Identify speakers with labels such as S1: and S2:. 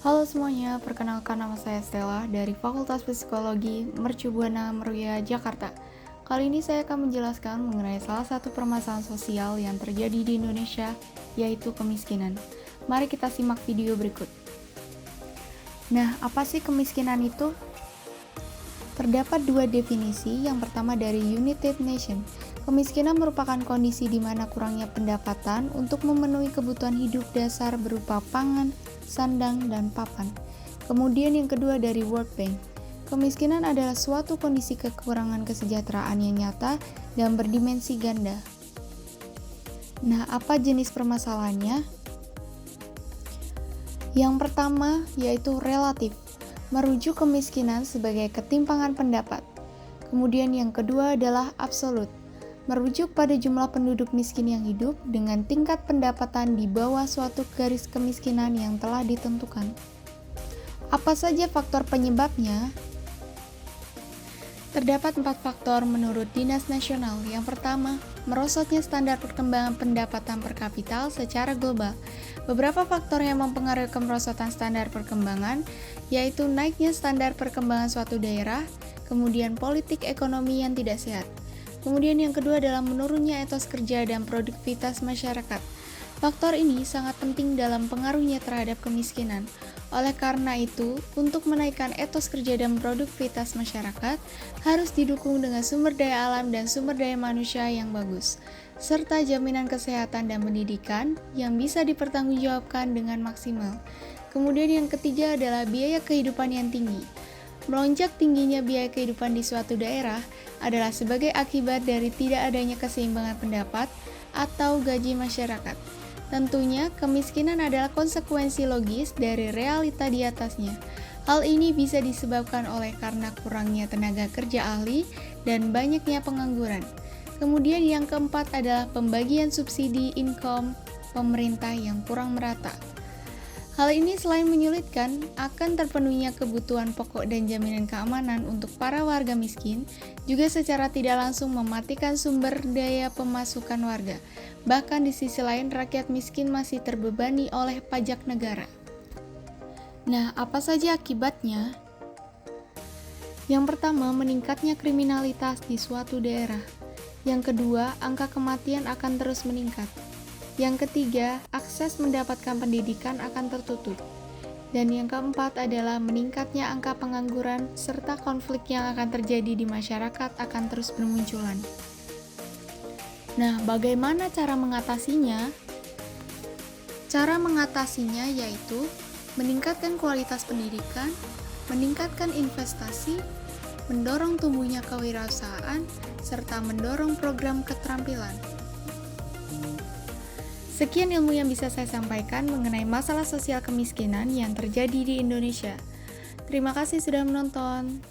S1: Halo semuanya, perkenalkan nama saya Stella dari Fakultas Psikologi Mercu Buana Meruya, Jakarta. Kali ini saya akan menjelaskan mengenai salah satu permasalahan sosial yang terjadi di Indonesia, yaitu kemiskinan. Mari kita simak video berikut. Nah, apa sih kemiskinan itu? Terdapat dua definisi, yang pertama dari United Nations. Kemiskinan merupakan kondisi di mana kurangnya pendapatan untuk memenuhi kebutuhan hidup dasar berupa pangan, sandang, dan papan. Kemudian yang kedua dari World Bank. Kemiskinan adalah suatu kondisi kekurangan kesejahteraan yang nyata dan berdimensi ganda. Nah, apa jenis permasalahannya? Yang pertama yaitu relatif, merujuk kemiskinan sebagai ketimpangan pendapat. Kemudian yang kedua adalah absolut, merujuk pada jumlah penduduk miskin yang hidup dengan tingkat pendapatan di bawah suatu garis kemiskinan yang telah ditentukan. Apa saja faktor penyebabnya? Terdapat 4 faktor menurut Dinas Nasional. Yang pertama, merosotnya standar perkembangan pendapatan per kapita secara global. Beberapa faktor yang mempengaruhi kemerosotan standar perkembangan, yaitu naiknya standar perkembangan suatu daerah, kemudian politik ekonomi yang tidak sehat. Kemudian yang kedua adalah menurunnya etos kerja dan produktivitas masyarakat. Faktor ini sangat penting dalam pengaruhnya terhadap kemiskinan. Oleh karena itu, untuk menaikkan etos kerja dan produktivitas masyarakat, harus didukung dengan sumber daya alam dan sumber daya manusia yang bagus, serta jaminan kesehatan dan pendidikan yang bisa dipertanggungjawabkan dengan maksimal. Kemudian yang ketiga adalah biaya kehidupan yang tinggi. Melonjak tingginya biaya kehidupan di suatu daerah adalah sebagai akibat dari tidak adanya keseimbangan pendapat atau gaji masyarakat. Tentunya, kemiskinan adalah konsekuensi logis dari realita di atasnya. Hal ini bisa disebabkan oleh karena kurangnya tenaga kerja ahli dan banyaknya pengangguran. Kemudian yang keempat adalah pembagian subsidi income pemerintah yang kurang merata. Hal ini selain menyulitkan akan terpenuhinya kebutuhan pokok dan jaminan keamanan untuk para warga miskin, juga secara tidak langsung mematikan sumber daya pemasukan warga. Bahkan di sisi lain, rakyat miskin masih terbebani oleh pajak negara. Nah, apa saja akibatnya? Yang pertama, meningkatnya kriminalitas di suatu daerah. Yang kedua, angka kematian akan terus meningkat. Yang ketiga, akses mendapatkan pendidikan akan tertutup. Dan yang keempat adalah meningkatnya angka pengangguran serta konflik yang akan terjadi di masyarakat akan terus bermunculan. Nah, bagaimana cara mengatasinya? Cara mengatasinya yaitu meningkatkan kualitas pendidikan, meningkatkan investasi, mendorong tumbuhnya kewirausahaan, serta mendorong program keterampilan. Sekian ilmu yang bisa saya sampaikan mengenai masalah sosial kemiskinan yang terjadi di Indonesia. Terima kasih sudah menonton.